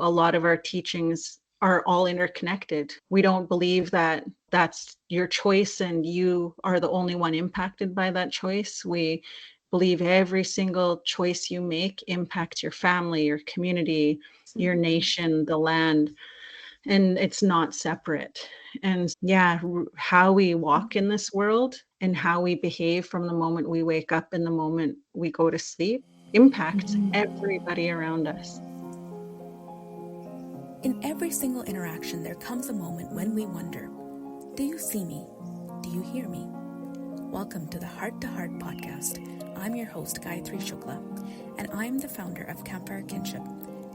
A lot of our teachings are all interconnected. We don't believe that that's your choice and you are the only one impacted by that choice. We believe every single choice you make impacts your family, your community, your nation, the land, and it's not separate. And yeah, how we walk in this world and how we behave from the moment we wake up and the moment we go to sleep impacts everybody around us. In every single interaction, there comes a moment when we wonder, do you see me? Do you hear me? Welcome to the Heart to Heart podcast. I'm your host, Gayathri Shukla, and I'm the founder of Campfire Kinship,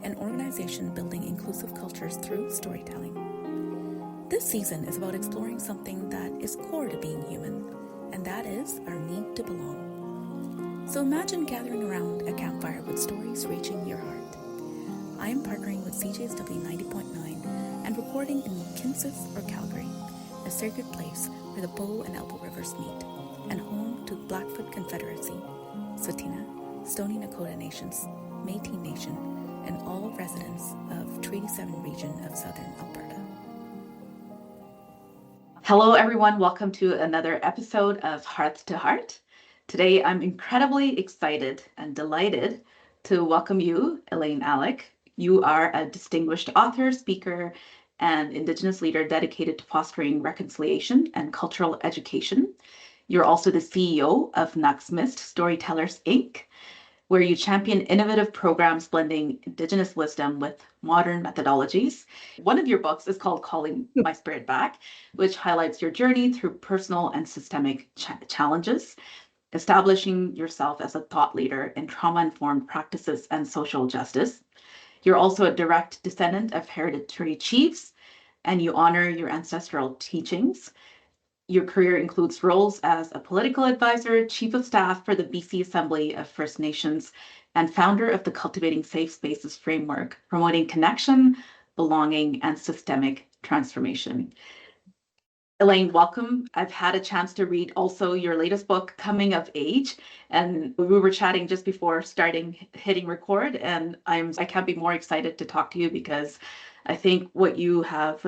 an organization building inclusive cultures through storytelling. This season is about exploring something that is core to being human, and that is our need to belong. So imagine gathering around a campfire with stories reaching your heart. I am partnering with CJSW 90.9 and recording in Kinsis or Calgary, a sacred place where the Bow and Elbow Rivers meet, and home to Blackfoot Confederacy, Tsuut'ina, Stoney Nakoda Nations, Métis Nation, and all residents of Treaty 7 region of southern Alberta. Hello everyone, welcome to another episode of Heart to Heart. Today I'm incredibly excited and delighted to welcome you, Elaine Alec. You are a distinguished author, speaker, and Indigenous leader dedicated to fostering reconciliation and cultural education. You're also the CEO of Nuxmist Storytellers, Inc., where you champion innovative programs blending Indigenous wisdom with modern methodologies. One of your books is called Calling My Spirit Back, which highlights your journey through personal and systemic challenges, establishing yourself as a thought leader in trauma-informed practices and social justice. You're also a direct descendant of hereditary chiefs, and you honor your ancestral teachings. Your career includes roles as a political advisor, chief of staff for the BC Assembly of First Nations, and founder of the Cultivating Safe Spaces framework, promoting connection, belonging, and systemic transformation. Elaine, welcome. I've had a chance to read also your latest book, Coming of Age, and we were chatting just before hitting record, and I can't be more excited to talk to you because I think what you have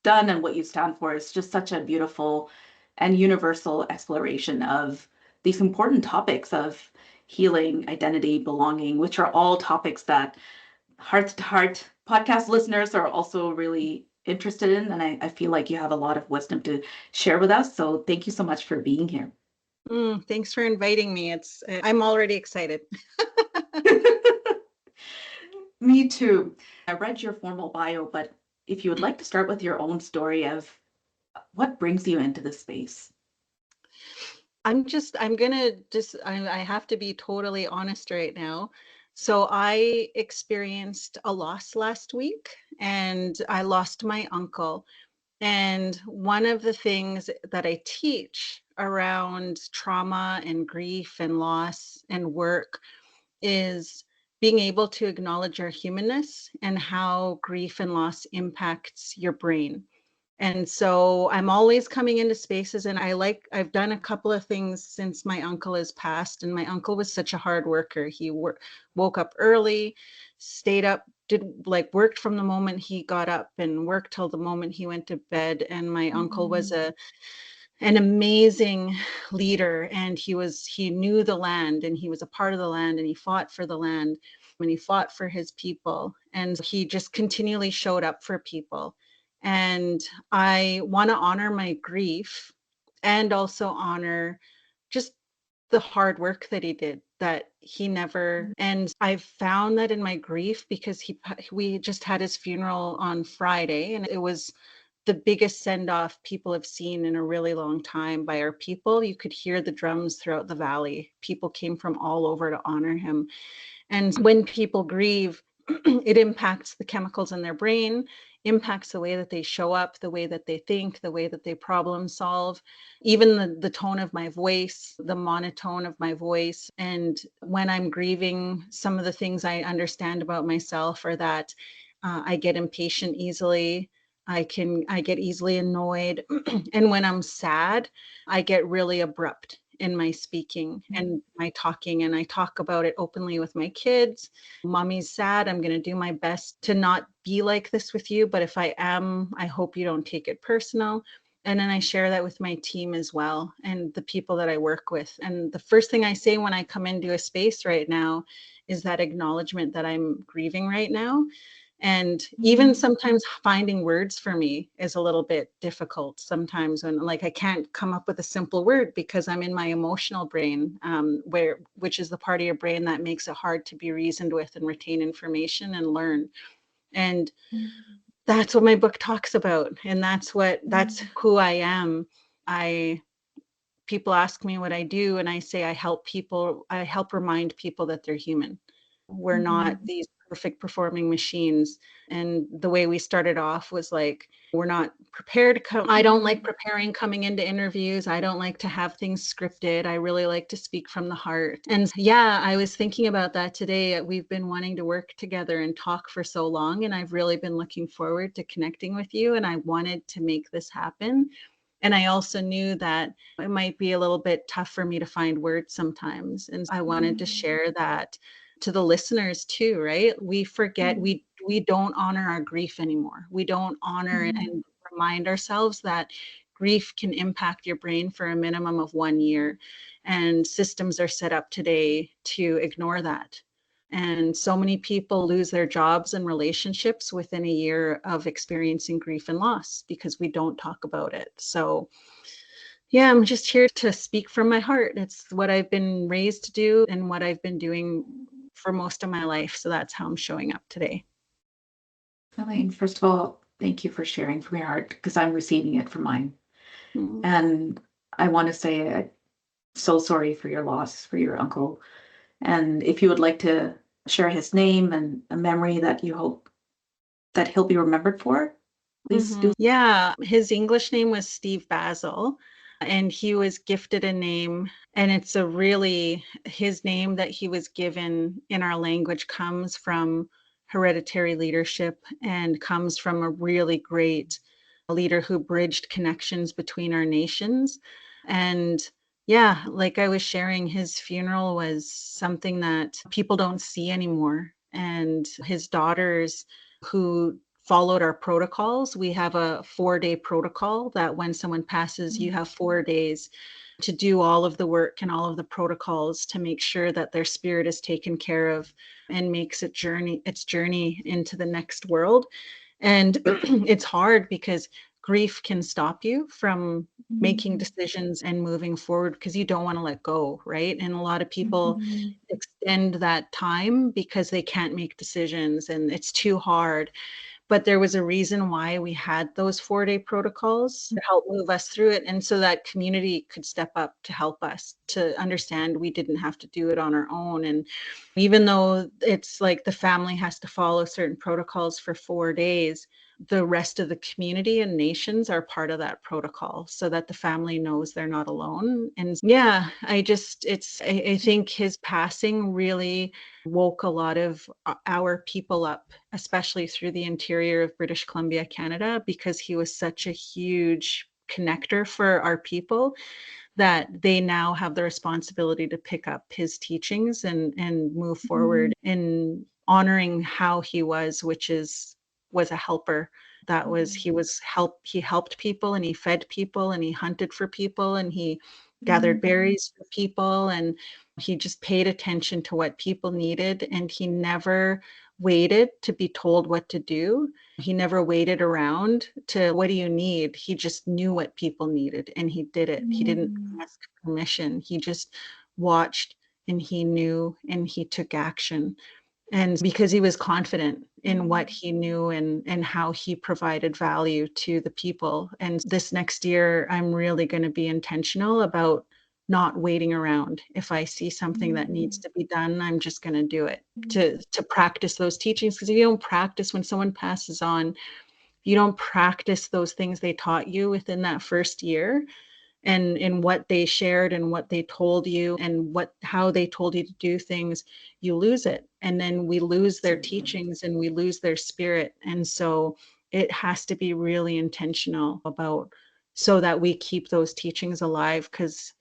done and what you stand for is just such a beautiful and universal exploration of these important topics of healing, identity, belonging, which are all topics that Heart to Heart podcast listeners are also really interested in, and I feel like you have a lot of wisdom to share with us. So thank you so much for being here. Thanks for inviting me. I'm already excited. Me too. I read your formal bio, but if you would like to start with your own story of what brings you into this space. I have to be totally honest right now. So I experienced a loss last week and I lost my uncle. And one of the things that I teach around trauma and grief and loss and work is being able to acknowledge your humanness and how grief and loss impacts your brain. And so I'm always coming into spaces, and I've done a couple of things since my uncle has passed, and my uncle was such a hard worker. He woke up early, stayed up, worked from the moment he got up and worked till the moment he went to bed. And my uncle was an amazing leader, and he knew the land, and he was a part of the land, and he fought for the land, and he fought for his people, and he just continually showed up for people. And I want to honor my grief and also honor just the hard work that he did, that he never, and I've found that in my grief, because we just had his funeral on Friday, and it was the biggest send-off people have seen in a really long time by our people. You could hear the drums throughout the valley. People came from all over to honor him. And when people grieve, it impacts the chemicals in their brain, impacts the way that they show up, the way that they think, the way that they problem solve, even the tone of my voice, the monotone of my voice. And when I'm grieving, some of the things I understand about myself are that I get impatient easily. I get easily annoyed. And when I'm sad, I get really abrupt in my speaking and my talking, and I talk about it openly with my kids. Mommy's sad. I'm going to do my best to not be like this with you, but if I am, I hope you don't take it personal. And then I share that with my team as well and the people that I work with. And the first thing I say when I come into a space right now is that acknowledgement that I'm grieving right now. And even sometimes finding words for me is a little bit difficult sometimes when like I can't come up with a simple word because I'm in my emotional brain, which is the part of your brain that makes it hard to be reasoned with and retain information and learn. And that's what my book talks about. And that's who I am. I People ask me what I do, and I say I help remind people that they're human. We're not these perfect performing machines. And the way we started off was like, we're not prepared to come. I don't like preparing coming into interviews. I don't like to have things scripted. I really like to speak from the heart. And yeah, I was thinking about that today. We've been wanting to work together and talk for so long, and I've really been looking forward to connecting with you. And I wanted to make this happen. And I also knew that it might be a little bit tough for me to find words sometimes. And I wanted to share that to the listeners too, right? We forget, we don't honor our grief anymore. We don't honor and remind ourselves that grief can impact your brain for a minimum of 1 year. And systems are set up today to ignore that. And so many people lose their jobs and relationships within a year of experiencing grief and loss because we don't talk about it. So, yeah, I'm just here to speak from my heart. It's what I've been raised to do and what I've been doing for most of my life. So that's how I'm showing up today. Elaine, first of all, thank you for sharing from your heart because I'm receiving it from mine. Mm. And I want to say I'm so sorry for your loss, for your uncle. And if you would like to share his name and a memory that you hope that he'll be remembered for, please do. Yeah, his English name was Steve Basil, and he was gifted a name. And it's his name that he was given in our language comes from hereditary leadership and comes from a really great leader who bridged connections between our nations. And yeah, like I was sharing, his funeral was something that people don't see anymore. And his daughters, who followed our protocols. We have a 4-day protocol that when someone passes, you have 4 days to do all of the work and all of the protocols to make sure that their spirit is taken care of and makes its journey into the next world. And it's hard because grief can stop you from making decisions and moving forward because you don't want to let go, right? And a lot of people extend that time because they can't make decisions and it's too hard. But there was a reason why we had those 4-day protocols to help move us through it. And so that community could step up to help us to understand we didn't have to do it on our own. And even though it's like the family has to follow certain protocols for 4 days, the rest of the community and nations are part of that protocol so that the family knows they're not alone. And yeah, I think his passing really woke a lot of our people up, especially through the interior of British Columbia, Canada, because he was such a huge connector for our people that they now have the responsibility to pick up his teachings and move forward in honoring how he was, was a helper. He helped people and he fed people and he hunted for people and he gathered berries for people, and he just paid attention to what people needed, and he never waited to be told what to do. He never waited around to, what do you need? He just knew what people needed and he did it. He didn't ask permission. He just watched and he knew and he took action. And because he was confident in what he knew and how he provided value to the people. And this next year, I'm really going to be intentional about not waiting around. If I see something that needs to be done, I'm just going to do it to practice those teachings. Because if you don't practice when someone passes on, you don't practice those things they taught you within that first year, and in what they shared and what they told you and how they told you to do things, you lose it. And then we lose their teachings and we lose their spirit. And so it has to be really intentional about, so that we keep those teachings alive, because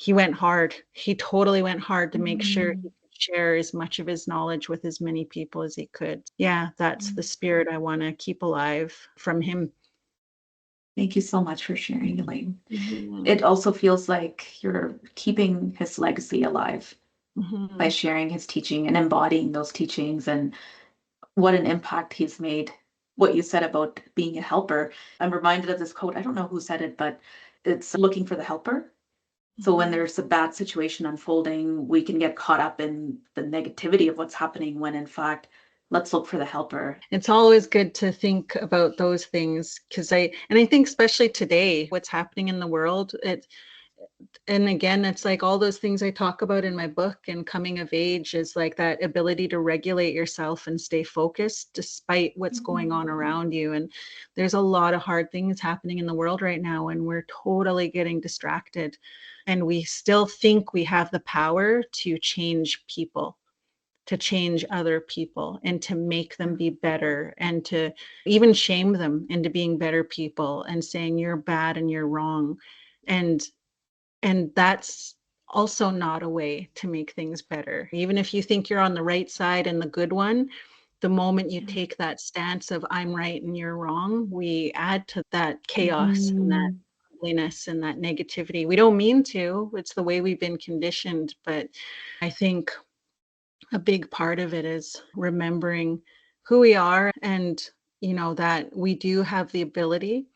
he went hard. He totally went hard to make sure Mm. he could share as much of his knowledge with as many people as he could. Yeah, that's the spirit I want to keep alive from him. Thank you so much for sharing, Elaine. Mhm. It also feels like you're keeping his legacy alive by Mhm. sharing his teaching and embodying those teachings, and what an impact he's made. What you said about being a helper, I'm reminded of this quote. I don't know who said it, but it's looking for the helper. So when Mhm. there's a bad situation unfolding, we can get caught up in the negativity of what's happening when in fact, let's look for the helper. It's always good to think about those things because I think especially today, what's happening in the world, and again, it's like all those things I talk about in my book and coming of age is like that ability to regulate yourself and stay focused despite what's going on around you. And there's a lot of hard things happening in the world right now, and we're totally getting distracted. And we still think we have the power to change people, to change other people, and to make them be better, and to even shame them into being better people and saying you're bad and you're wrong. And that's also not a way to make things better. Even if you think you're on the right side and the good one, the moment you take that stance of I'm right and you're wrong, we add to that chaos and that Mhm. ugliness and that negativity. We don't mean to, it's the way we've been conditioned. But I think a big part of it is remembering who we are, and that we do have the ability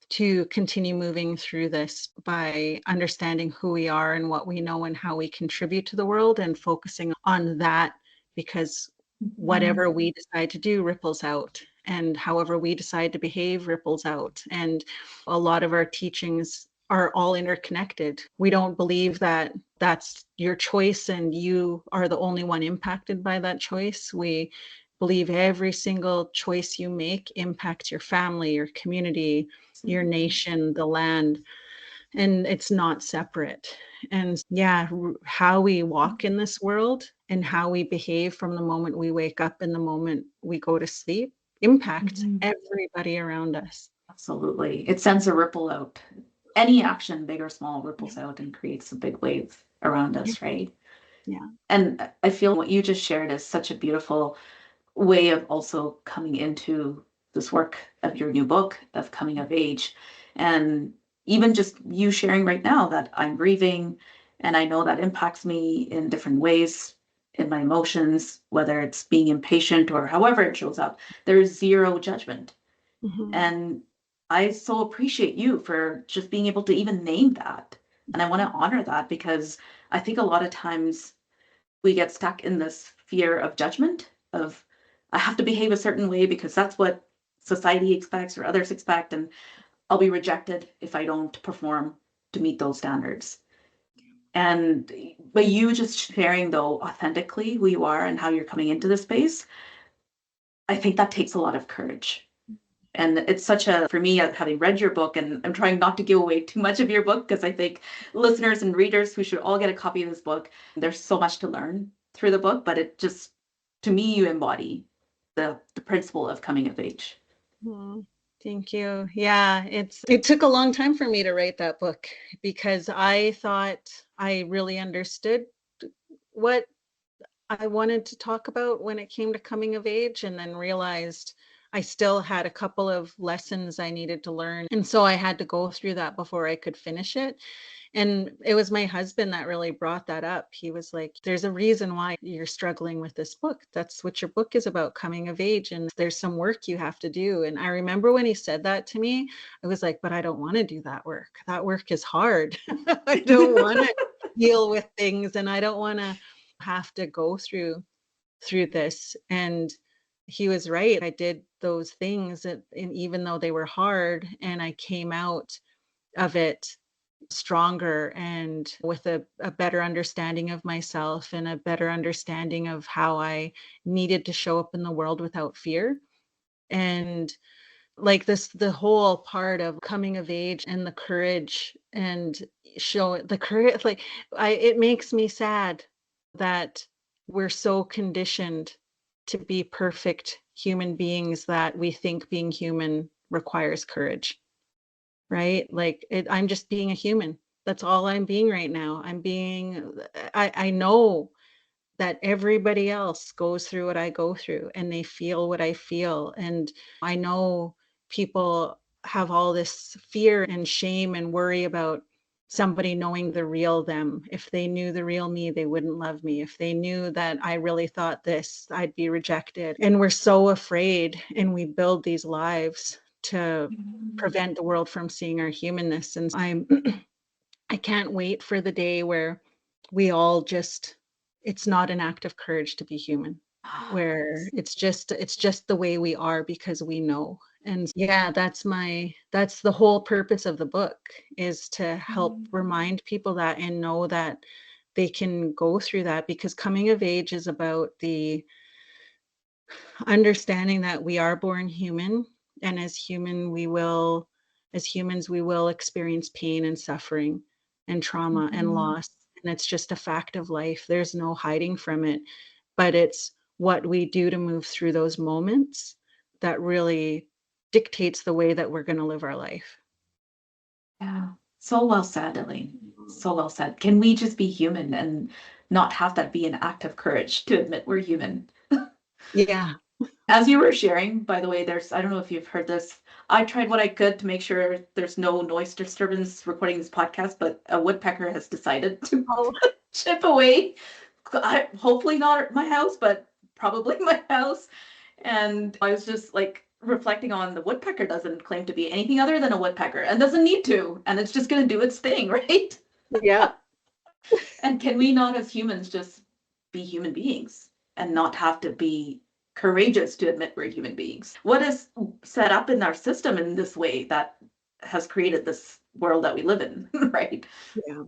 to continue moving through this by understanding who we are and what we know and how we contribute to the world, and focusing on that, because Mhm. whatever we decide to do ripples out, and however we decide to behave ripples out. And a lot of our teachings are all interconnected. We don't believe that that's your choice and you are the only one impacted by that choice. We believe every single choice you make impacts your family, your community, your nation, the land, and it's not separate. And yeah, how we walk in this world and how we behave from the moment we wake up and the moment we go to sleep impacts Mhm. everybody around us. Absolutely. It sends a ripple out. Any action, big or small, Yeah. ripples out and creates a big wave around Yeah. us, right? Yeah. And I feel what you just shared is such a beautiful way of also coming into this work of your new book of coming of age. And even just you sharing right now that I'm grieving, and I know that impacts me in different ways in my emotions, whether it's being impatient or however it shows up. There's zero judgment. Mhm. And I so appreciate you for just being able to even name that. And I want to honor that, because I think a lot of times we get stuck in this fear of judgment of I have to behave a certain way because that's what society expects or others expect, and I'll be rejected if I don't perform to meet those standards. And but you just sharing though authentically who you are and how you're coming into this space, I think that takes a lot of courage. And it's such a, for me, having read your book, and I'm trying not to give away too much of your book because I think listeners and readers who should all get a copy of this book, there's so much to learn through the book, but it just, to me, you embody the principle of coming of age. Mm, thank you. Yeah, it took a long time for me to write that book because I thought I really understood what I wanted to talk about when it came to coming of age, and then realized I still had a couple of lessons I needed to learn. And so I had to go through that before I could finish it. And it was my husband that really brought that up. He was like, there's a reason why you're struggling with this book. That's what your book is about, coming of age. And there's some work you have to do. And I remember when he said that to me, I was like, but I don't want to do that work. That work is hard. I don't want to deal with things, and I don't want to have to go through this. And he was right. I did those things, and even though they were hard, and I came out of it stronger and with a better understanding of myself and a better understanding of how I needed to show up in the world without fear. And like this, the whole part of coming of age and the courage, and show the courage, like it makes me sad that we're so conditioned to be perfect human beings that we think being human requires courage, right? Like I'm just being a human. That's all I'm being right now. I know that everybody else goes through what I go through and they feel what I feel. And I know people have all this fear and shame and worry about somebody knowing the real them. If they knew the real me, they wouldn't love me. If they knew that I really thought this, I'd be rejected. And we're so afraid, and we build these lives to prevent the world from seeing our humanness. And I can't wait for the day where we all just, it's not an act of courage to be human, where it's just the way we are because we know. And yeah, that's the whole purpose of the book, is to help remind people that and know that they can go through that, because coming of age is about the understanding that we are born human, and as humans we will experience pain and suffering and trauma and Mhm. loss, and it's just a fact of life. There's no hiding from it, but it's what we do to move through those moments that really dictates the way that we're going to live our life. Yeah. So well said, Elaine. So well said. Can we just be human and not have that be an act of courage to admit we're human? Yeah. As you were sharing, by the way, I don't know if you've heard this. I tried what I could to make sure there's no noise disturbance recording this podcast, but a woodpecker has decided to Oh, chip away. Hopefully not at my house, but probably my house. And I was just like reflecting on the woodpecker doesn't claim to be anything other than a woodpecker and doesn't need to. And it's just going to do its thing, right? yeah. And can we not, as humans, just be human beings and not have to be courageous to admit we're human beings? What is set up in our system in this way that has created this world that we live in, right? Yeah.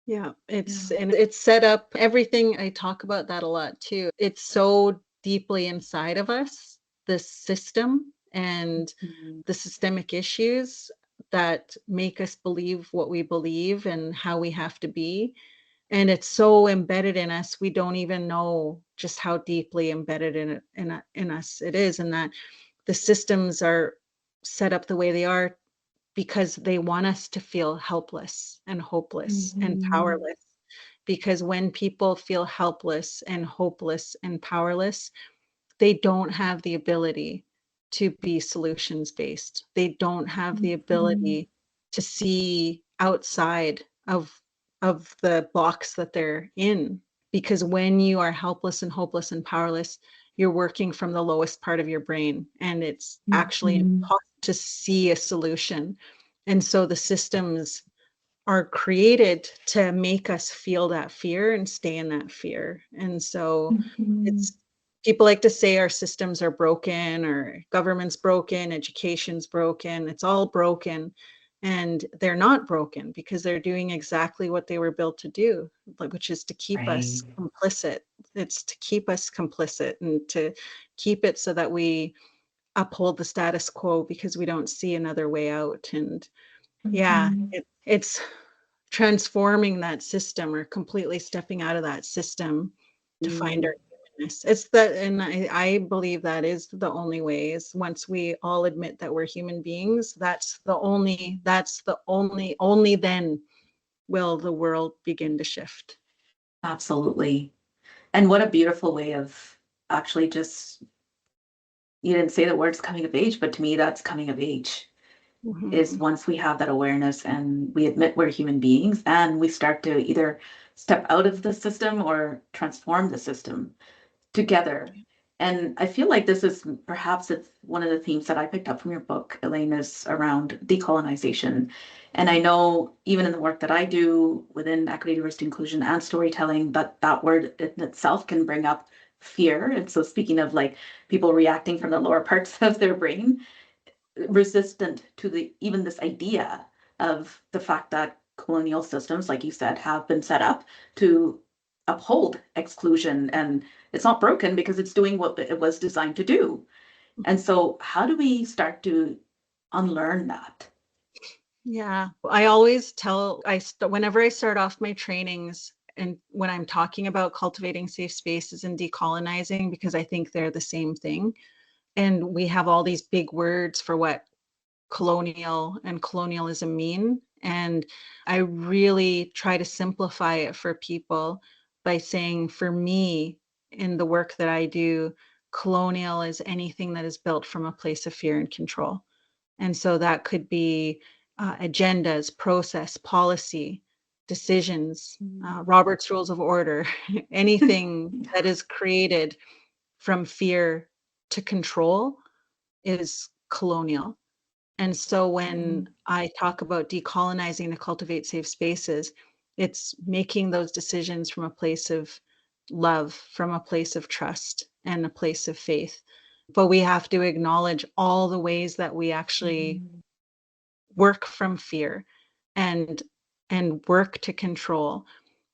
Yeah, Yeah. it's set up, everything. I talk about that a lot too. It's so deeply inside of us, this system and Mhm. the systemic issues that make us believe what we believe and how we have to be. And it's so embedded in us, we don't even know just how deeply embedded in us it is, and that the systems are set up the way they are because they want us to feel helpless and hopeless and Mhm. powerless. Because when people feel helpless and hopeless and powerless, they don't have the ability to be solutions based. They don't have the Mhm. ability to see outside of the box that they're in. Because when you are helpless and hopeless and powerless, you're working from the lowest part of your brain, and it's actually Mhm. impossible to see a solution. And so the systems are created to make us feel that fear and stay in that fear. And so Mhm. it's, people like to say our systems are broken, or government's broken, education's broken, it's all broken. And they're not broken, because they're doing exactly what they were built to do, which is to keep us Right. complicit. It's to keep us complicit and to keep it so that we uphold the status quo because we don't see another way out. And yeah, Mhm. it's transforming that system, or completely stepping out of that system to find our Mm. humanness. It's that, and I believe that is the only way, is once we all admit that we're human beings, only then will the world begin to shift. Absolutely. And what a beautiful way of actually just, you didn't say the words coming of age, but to me, that's coming of age. Is Mhm. once we have that awareness and we admit we're human beings and we start to either step out of the system or transform the system together. And I feel like this is perhaps it's one of the themes that I picked up from your book, Elaine, is around decolonization. And I know even in the work that I do within equity, diversity, inclusion, and storytelling, that that word in itself can bring up fear. And so speaking of like people reacting from the lower parts of their brain, resistant to the even this idea of the fact that colonial systems, like you said, have been set up to uphold exclusion, and it's not broken because it's doing what it was designed to do. And so how do we start to unlearn that? Yeah, I always tell, whenever I start off my trainings, and when I'm talking about cultivating safe spaces and decolonizing, because I think they're the same thing. And we have all these big words for what colonial and colonialism mean. And I really try to simplify it for people by saying, for me, in the work that I do, colonial is anything that is built from a place of fear and control. And so that could be agendas, process, policy, decisions, Robert's Rules of Order, anything that is created from fear to control is colonial. And so when I talk about decolonizing to cultivate safe spaces, it's making those decisions from a place of love, from a place of trust, and a place of faith. But we have to acknowledge all the ways that we actually work from fear and work to control,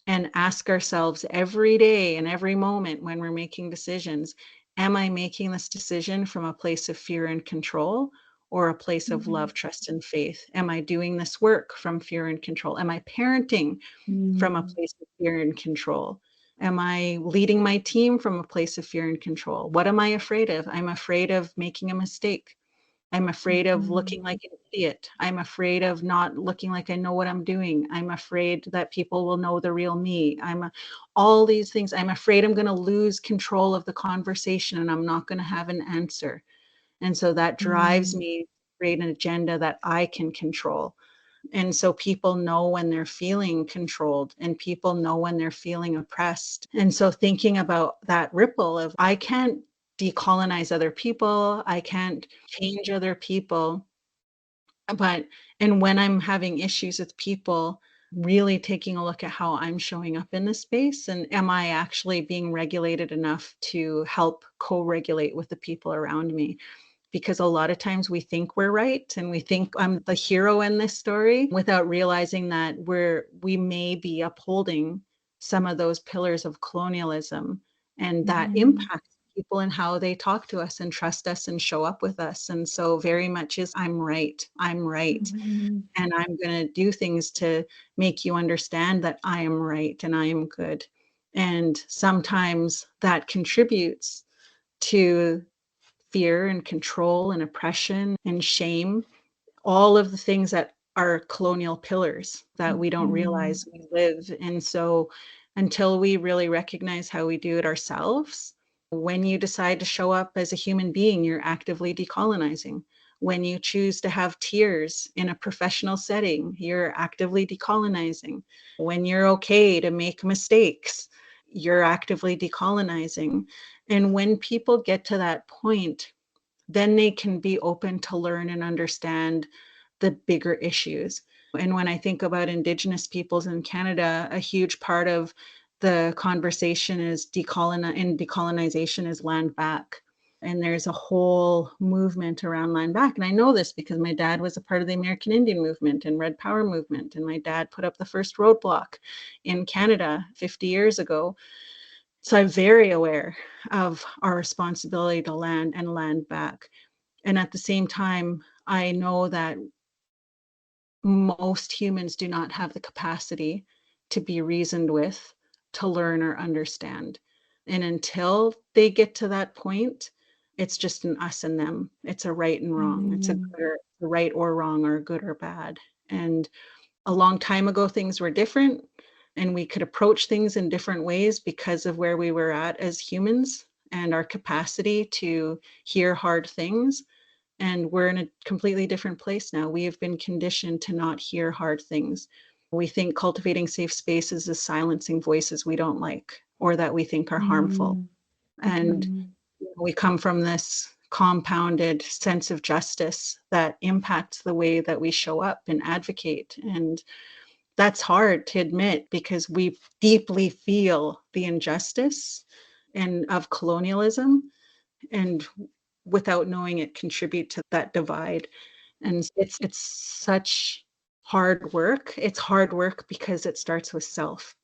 and ask ourselves every day and every moment when we're making decisions, am I making this decision from a place of fear and control or a place of love, trust, and faith? Am I doing this work from fear and control? Am I parenting from a place of fear and control? Am I leading my team from a place of fear and control? What am I afraid of? I'm afraid of making a mistake. I'm afraid of looking like an idiot. I'm afraid of not looking like I know what I'm doing. I'm afraid that people will know the real me. All these things. I'm afraid I'm going to lose control of the conversation and I'm not going to have an answer. And so that drives me to create an agenda that I can control. And so people know when they're feeling controlled and people know when they're feeling oppressed. And so thinking about that ripple of, I can't decolonize other people, I can't change other people, but and when I'm having issues with people, really taking a look at how I'm showing up in this space, and am I actually being regulated enough to help co-regulate with the people around me? Because a lot of times we think we're right and we think I'm the hero in this story without realizing that we may be upholding some of those pillars of colonialism, and that impacts people and how they talk to us and trust us and show up with us. And so very much is, I'm right, and I'm going to do things to make you understand that I am right and I am good. And sometimes that contributes to fear and control and oppression and shame, all of the things that are colonial pillars that we don't realize we live. And so until we really recognize how we do it ourselves, when you decide to show up as a human being, you're actively decolonizing. When you choose to have tears in a professional setting, you're actively decolonizing. When you're okay to make mistakes, you're actively decolonizing. And when people get to that point, then they can be open to learn and understand the bigger issues. And when I think about Indigenous peoples in Canada, a huge part of the conversation is decolonization is land back. And there's a whole movement around land back. And I know this because my dad was a part of the American Indian movement and Red Power movement. And my dad put up the first roadblock in Canada 50 years ago. So I'm very aware of our responsibility to land and land back. And at the same time, I know that most humans do not have the capacity to be reasoned with, to learn or understand. And until they get to that point, it's just an us and them. It's a right and wrong. It's a right or wrong, or good or bad. And a long time ago, things were different, and we could approach things in different ways because of where we were at as humans and our capacity to hear hard things. And we're in a completely different place now. We have been conditioned to not hear hard things. We think cultivating safe spaces is silencing voices we don't like or that we think are harmful. And we come from this compounded sense of justice that impacts the way that we show up and advocate. And that's hard to admit because we deeply feel the injustice and of colonialism, and without knowing it, contribute to that divide. And it's such hard work. It's hard work because it starts with self.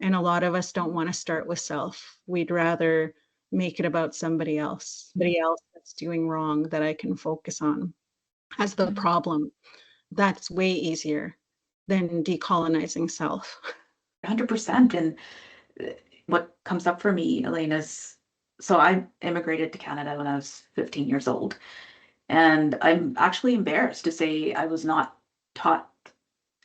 And a lot of us don't want to start with self. We'd rather make it about somebody else that's doing wrong that I can focus on as the problem. That's way easier than decolonizing self. 100%. And what comes up for me, Elaine, is so I immigrated to Canada when I was 15 years old. And I'm actually embarrassed to say I was not taught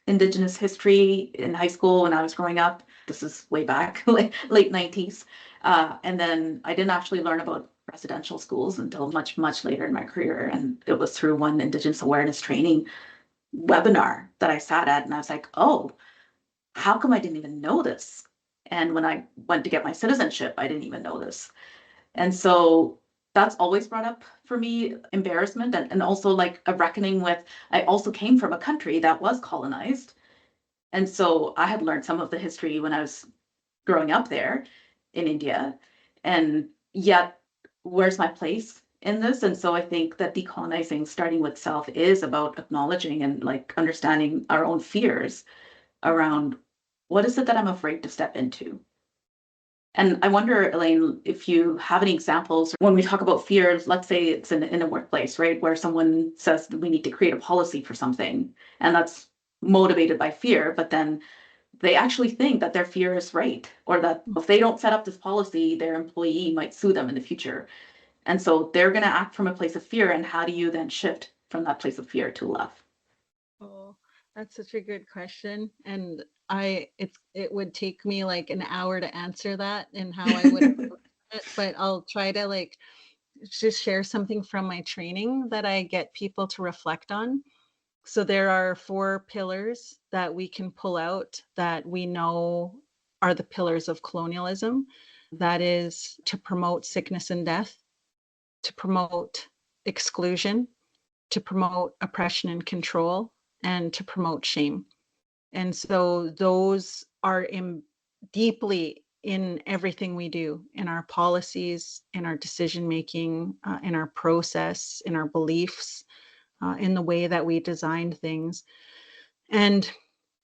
Indigenous history in high school when I was growing up. This is way back, late 90s. And then I didn't actually learn about residential schools until much, much later in my career. And it was through one Indigenous awareness training webinar that I sat at. And I was like, oh, how come I didn't even know this? And when I went to get my citizenship, I didn't even know this. And so that's always brought up for me embarrassment and also like a reckoning with, I also came from a country that was colonized. And so I had learned some of the history when I was growing up there in India. And yet, where's my place in this? And so I think that decolonizing, starting with self, is about acknowledging and like understanding our own fears around what is it that I'm afraid to step into. And I wonder, Elaine, if you have any examples when we talk about fears, let's say it's in a workplace, right, where someone says that we need to create a policy for something, and that's motivated by fear, but then they actually think that their fear is right, or that if they don't set up this policy, their employee might sue them in the future. And so they're going to act from a place of fear. And how do you then shift from that place of fear to love? Oh, that's such a good question. And it would take me like an hour to answer that and how I would approach it, but I'll try to like just share something from my training that I get people to reflect on. So there are 4 pillars that we can pull out that we know are the pillars of colonialism. That is to promote sickness and death, to promote exclusion, to promote oppression and control, and to promote shame. And so those are deeply in everything we do, in our policies, in our decision making, in our process, in our beliefs, in the way that we design things. And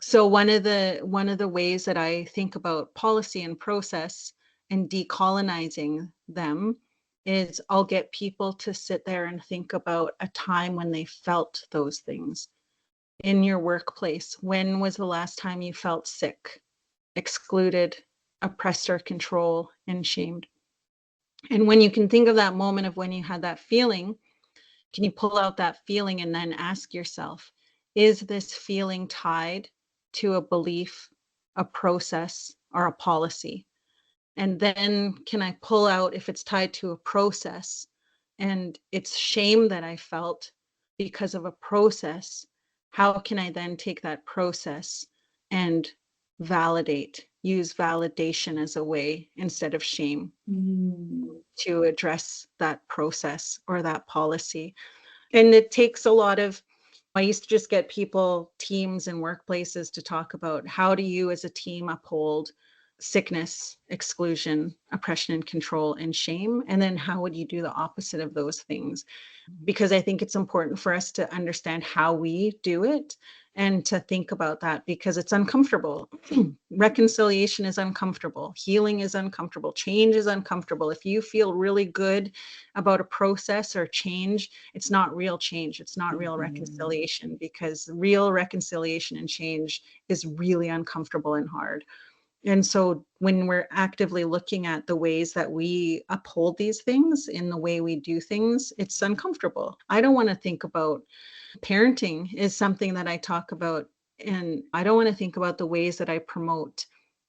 so one of the ways that I think about policy and process and decolonizing them is I'll get people to sit there and think about a time when they felt those things in your workplace. When was the last time you felt sick, excluded, oppressed or controlled, and shamed? And when you can think of that moment of when you had that feeling, can you pull out that feeling and then ask yourself, is this feeling tied to a belief, a process, or a policy? And then can I pull out if it's tied to a process and it's shame that I felt because of a process? How can I then take that process and use validation as a way instead of shame to address that process or that policy? And it takes a lot of, I used to just get people, teams and workplaces to talk about how do you as a team uphold sickness, exclusion, oppression and control, and shame? And then how would you do the opposite of those things? Because I think it's important for us to understand how we do it and to think about that because it's uncomfortable. Reconciliation is uncomfortable. Healing is uncomfortable. Change is uncomfortable. If you feel really good about a process or change, it's not real change. It's not real reconciliation because real reconciliation and change is really uncomfortable and hard. And so when we're actively looking at the ways that we uphold these things in the way we do things, it's uncomfortable. I don't want to think about parenting is something that I talk about. And I don't want to think about the ways that I promote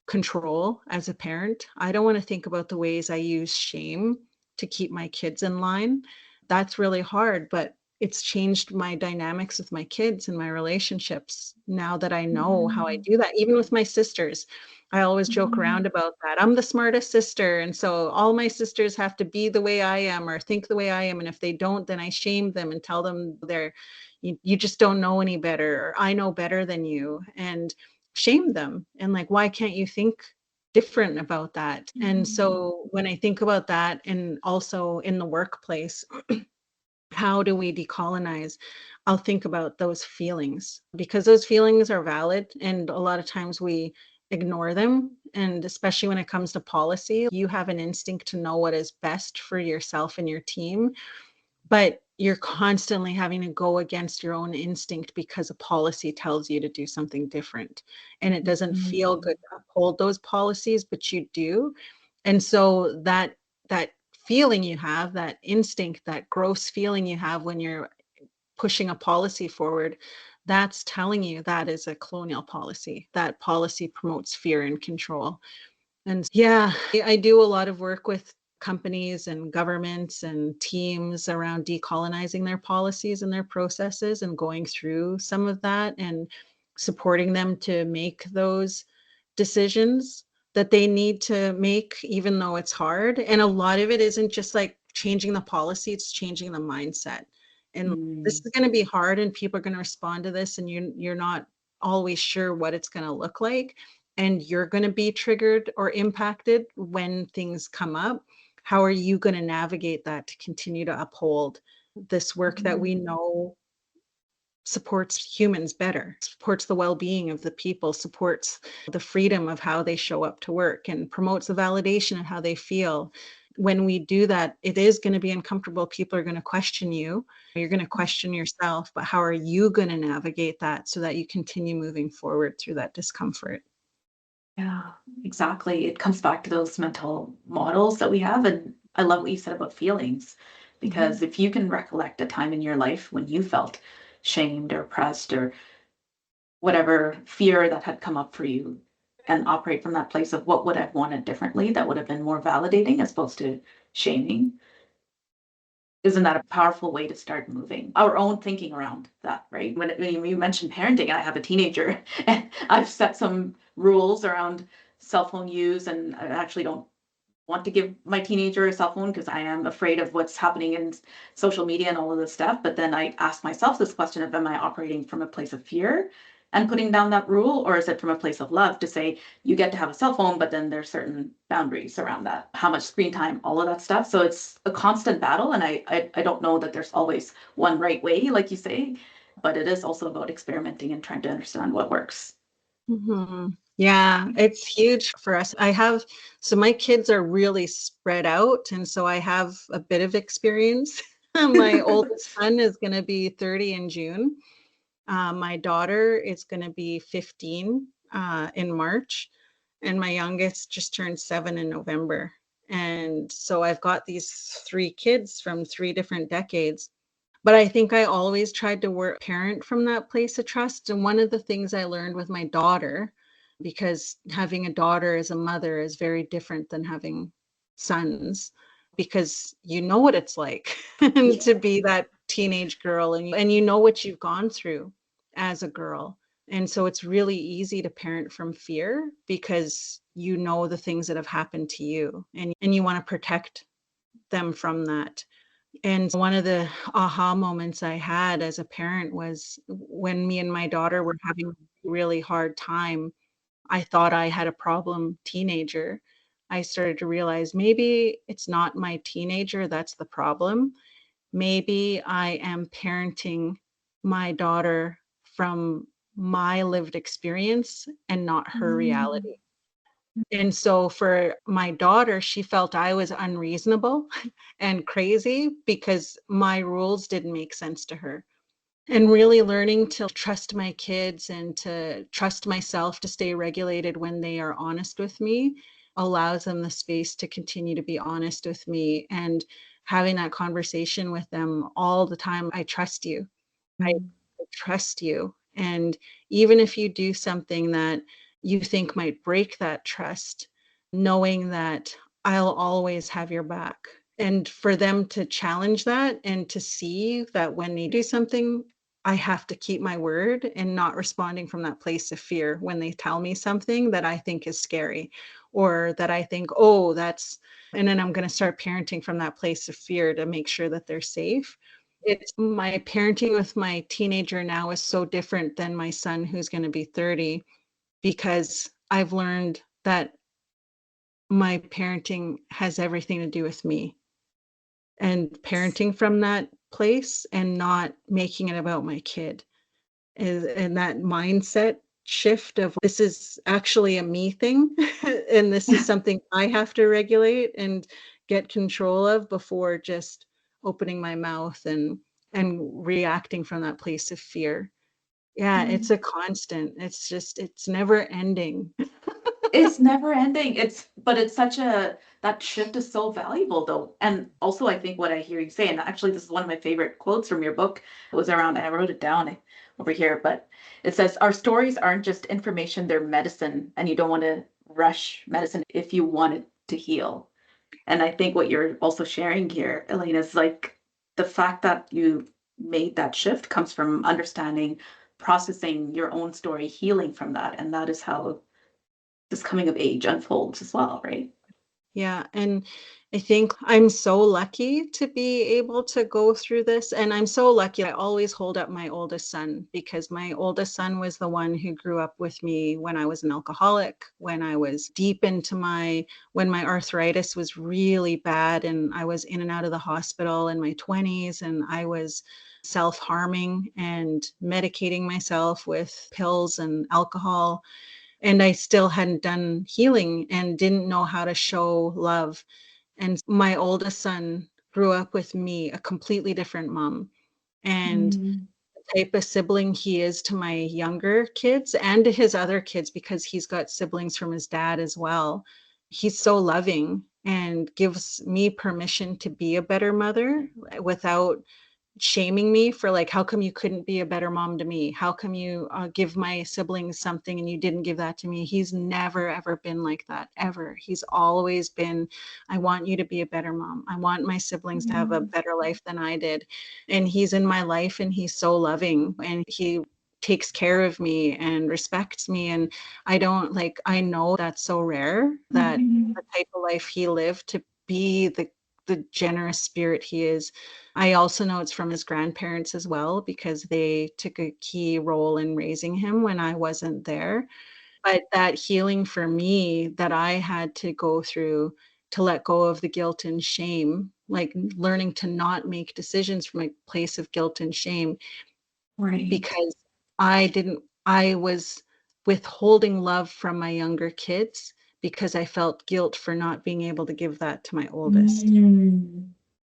control as a parent. I don't want to think about the ways I use shame to keep my kids in line. That's really hard, but it's changed my dynamics with my kids and my relationships now that I know how I do that, even with my sisters. I always joke around about that. I'm the smartest sister. And so all my sisters have to be the way I am or think the way I am. And if they don't, then I shame them and tell them you just don't know any better, or I know better than you, and shame them. And like, why can't you think different about that? And so when I think about that, and also in the workplace, how do we decolonize? I'll think about those feelings because those feelings are valid. And a lot of times we ignore them. And especially when it comes to policy, you have an instinct to know what is best for yourself and your team, but you're constantly having to go against your own instinct because a policy tells you to do something different. And it doesn't feel good to uphold those policies, but you do. And so that feeling you have, that instinct, that gross feeling you have when you're pushing a policy forward, that's telling you that is a colonial policy. That policy promotes fear and control. And yeah, I do a lot of work with companies and governments and teams around decolonizing their policies and their processes and going through some of that and supporting them to make those decisions that they need to make, even though it's hard. And a lot of it isn't just like changing the policy, it's changing the mindset. And this Mm, is going to be hard, and people are going to respond to this, and you're not always sure what it's going to look like. And you're going to be triggered or impacted when things come up. How are you going to navigate that to continue to uphold this work that we know supports humans better, supports the well-being of the people, supports the freedom of how they show up to work, and promotes the validation of how they feel? When we do that, it is going to be uncomfortable. People are going to question you. You're going to question yourself, but how are you going to navigate that so that you continue moving forward through that discomfort? yeah, exactly. It comes back to those mental models that we have. And I love what you said about feelings, Mhm. because if you can recollect a time in your life when you felt shamed or oppressed or whatever fear that had come up for you, and operate from that place of what would I've wanted differently that would have been more validating as opposed to shaming, isn't that a powerful way to start moving our own thinking around that, right? When you mentioned parenting, I have a teenager and I've set some rules around cell phone use, and I actually don't want to give my teenager a cell phone because I am afraid of what's happening in social media and all of this stuff. But then I ask myself this question of, am I operating from a place of fear and putting down that rule? Or is it from a place of love to say, you get to have a cell phone, but then there's certain boundaries around that, how much screen time, all of that stuff. So it's a constant battle. And I don't know that there's always one right way, like you say, but it is also about experimenting and trying to understand what works. Mhm. Yeah, it's huge for us. So my kids are really spread out, and so I have a bit of experience. My oldest son is going to be 30 in June. My daughter is going to be 15 in March, and my youngest just turned 7 in November. And so I've got these three kids from three different decades. But I think I always tried to work parent from that place of trust. And one of the things I learned with my daughter, because having a daughter as a mother is very different than having sons, because you know what it's like Yeah. to be that teenage girl, and you know what you've gone through as a girl. And so it's really easy to parent from fear because you know the things that have happened to you, and you want to protect them from that. And one of the aha moments I had as a parent was when me and my daughter were having a really hard time. I thought I had a problem teenager. I started to realize maybe it's not my teenager that's the problem. Maybe I am parenting my daughter from my lived experience and not her Mm, reality. And so for my daughter, she felt I was unreasonable and crazy because my rules didn't make sense to her. And really learning to trust my kids and to trust myself to stay regulated when they are honest with me allows them the space to continue to be honest with me, and having that conversation with them all the time. I trust you. I mm, trust you. And even if you do something that you think might break that trust, knowing that I'll always have your back. And for them to challenge that and to see that when they do something, I have to keep my word and not responding from that place of fear when they tell me something that I think is scary, or that I think, oh, and then I'm going to start parenting from that place of fear to make sure that they're safe. It's my parenting with my teenager now is so different than my son who's going to be 30, because I've learned that my parenting has everything to do with me, and parenting from that place and not making it about my kid is, and that mindset shift of this is actually a me thing and this is something I have to regulate and get control of before just opening my mouth and reacting from that place of fear. Yeah, it's mm. a constant. It's just it's never ending. It's never ending. But it's such a, that shift is so valuable though. And also I think what I hear you say, and actually this is one of my favorite quotes from your book, it was around, I wrote it down over here, but it says, our stories aren't just information, they're medicine, and you don't want to rush medicine if you want it to heal. And I think what you're also sharing here, Elaine, is like the fact that you made that shift comes from understanding, processing your own story, healing from that. And that is how this coming of age unfolds as well, right? Yeah, and I think I'm so lucky to be able to go through this. And I'm so lucky. I always hold up my oldest son because my oldest son was the one who grew up with me when I was an alcoholic, when I was deep into when my arthritis was really bad and I was in and out of the hospital in my 20s, and I was self-harming and medicating myself with pills and alcohol, and I still hadn't done healing and didn't know how to show love. And my oldest son grew up with me, a completely different mom. And Mm, the type of sibling he is to my younger kids and to his other kids, because he's got siblings from his dad as well. He's so loving and gives me permission to be a better mother without shaming me for like, how come you couldn't be a better mom to me? How come you give my siblings something and you didn't give that to me? He's never ever been like that, ever. He's always been, I want you to be a better mom. I want my siblings to have a mm, better life than I did. And he's in my life and he's so loving and he takes care of me and respects me. And I don't like, I know that's so rare, that mhm, the type of life he lived, to be the generous spirit he is. I also know it's from his grandparents as well, because they took a key role in raising him when I wasn't there. But that healing for me that I had to go through to let go of the guilt and shame, like learning to not make decisions from a place of guilt and shame, right. because I was withholding love from my younger kids because I felt guilt for not being able to give that to my oldest. Mm,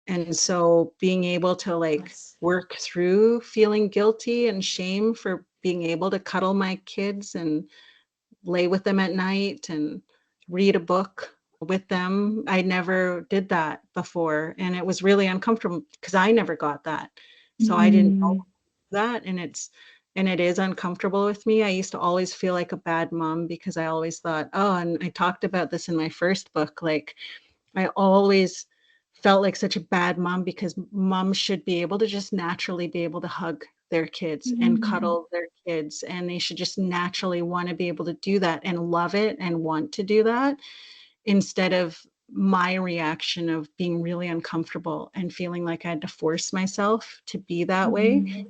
And so being able to like yes. work through feeling guilty and shame for being able to cuddle my kids and lay with them at night and read a book with them. I never did that before. And it was really uncomfortable because I never got that. So I didn't know Mm, that. And it is uncomfortable with me. I used to always feel like a bad mom because I always thought, oh, and I talked about this in my first book, like I always felt like such a bad mom because moms should be able to just naturally be able to hug their kids and mm, cuddle their kids, and they should just naturally want to be able to do that and love it and want to do that, instead of my reaction of being really uncomfortable and feeling like I had to force myself to be that way mm,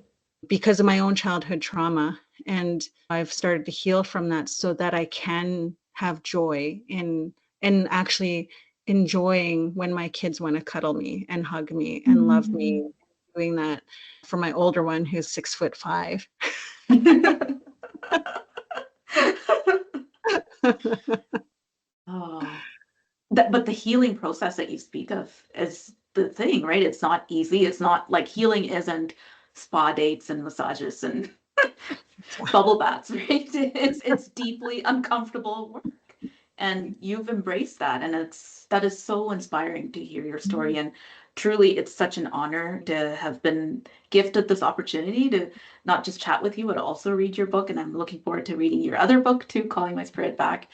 because of my own childhood trauma. And I've started to heal from that so that I can have joy in and actually enjoying when my kids want to cuddle me and hug me and love me, mm. doing that for my older one who's 6'5". Oh, that, but the healing process that you speak of is the thing, right? It's not easy. It's not like healing isn't spa dates and massages and bubble baths, right? It's deeply uncomfortable work. And you've embraced that, and it's that is so inspiring to hear your story. And truly it's such an honor to have been gifted this opportunity to not just chat with you, but also read your book. And I'm looking forward to reading your other book too, Calling My Spirit Back.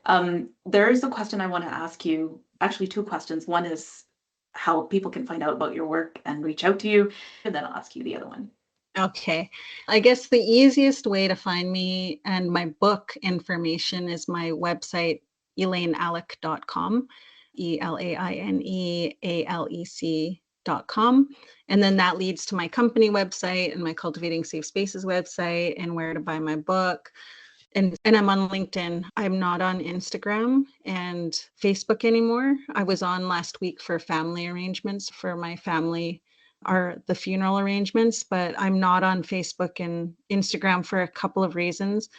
There is a question I want to ask you, actually two questions. One is how people can find out about your work and reach out to you, and then I'll ask you the other one. Okay. I guess the easiest way to find me and my book information is my website, elainealec.com, ELAINEALEC.com. And then that leads to my company website and my Cultivating Safe Spaces website and where to buy my book. And I'm on LinkedIn. I'm not on Instagram and Facebook anymore. I was on last week for family arrangements for my family, are the funeral arrangements, but I'm not on Facebook and Instagram for a couple of reasons.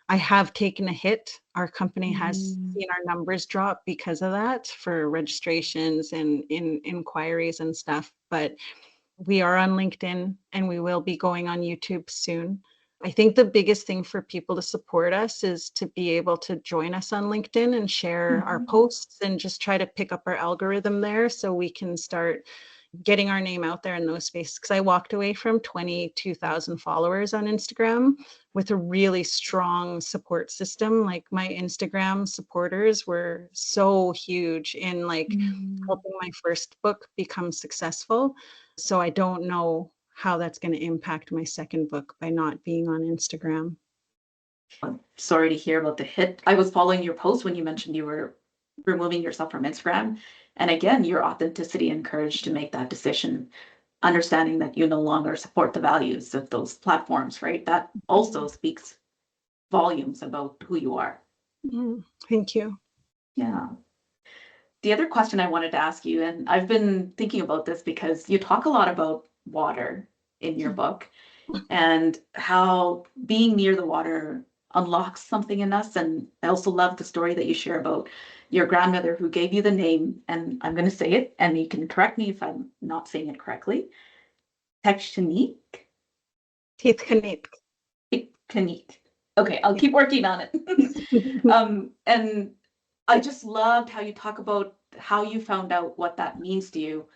I have taken a hit. Our company has Mm, seen our numbers drop because of that for registrations and in inquiries and stuff. But we are on LinkedIn and we will be going on YouTube soon. I think the biggest thing for people to support us is to be able to join us on LinkedIn and share our posts and just try to pick up our algorithm there so we can start getting our name out there in those spaces. Because I walked away from 22,000 followers on Instagram with a really strong support system. Like my Instagram supporters were so huge in like helping my first book become successful. So I don't know how that's going to impact my second book by not being on Instagram. I'm sorry to hear about the hit. I was following your post when you mentioned you were removing yourself from Instagram. And again, your authenticity and courage to make that decision, understanding that you no longer support the values of those platforms, right? That also speaks volumes about who you are. Thank you. Yeah. The other question I wanted to ask you, and I've been thinking about this because you talk a lot about water in your book and how being near the water unlocks something in us. And I also love the story that you share about your grandmother who gave you the name, and I'm going to say it, and you can correct me if I'm not saying it correctly. Technique? Teeth Technique. Okay, I'll keep working on it. And I just loved how you talk about how you found out what that means to you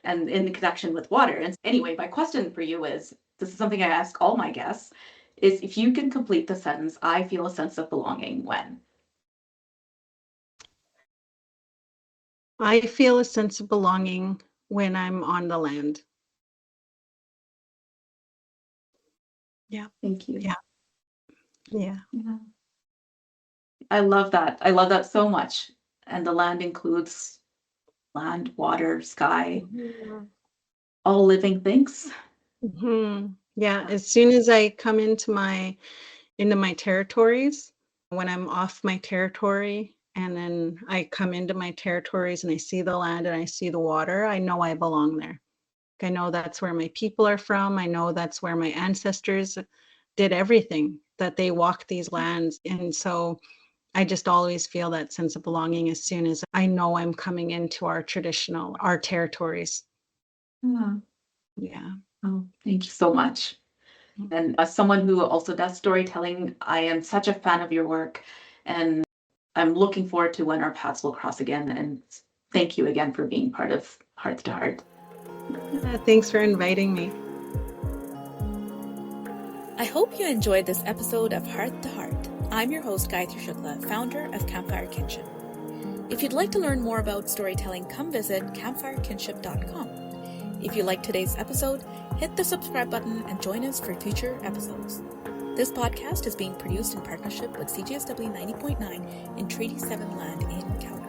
and in the connection with water. And anyway, my question for you is, this is something I ask all my guests, is if you can complete the sentence, I feel a sense of belonging when. I feel a sense of belonging when I'm on the land. Yeah. Thank you. Yeah. Yeah. Yeah. I love that. I love that so much. And the land includes land, water, sky, all living things. Yeah. As soon as I come into my territories, when I'm off my territory and then I come into my territories and I see the land and I see the water, I know I belong there. I know that's where my people are from. I know that's where my ancestors did everything, that they walked these lands. And so I just always feel that sense of belonging as soon as I know I'm coming into our territories. Yeah. Oh, thank you so much. And as someone who also does storytelling, I am such a fan of your work, and I'm looking forward to when our paths will cross again. And thank you again for being part of Heart to Heart. Thanks for inviting me. I hope you enjoyed this episode of Heart to Heart. I'm your host, Gayathri Shukla, founder of Campfire Kinship. If you'd like to learn more about storytelling, come visit campfirekinship.com. If you liked today's episode, hit the subscribe button and join us for future episodes. This podcast is being produced in partnership with CJSW 90.9 in Treaty 7 land in Calgary.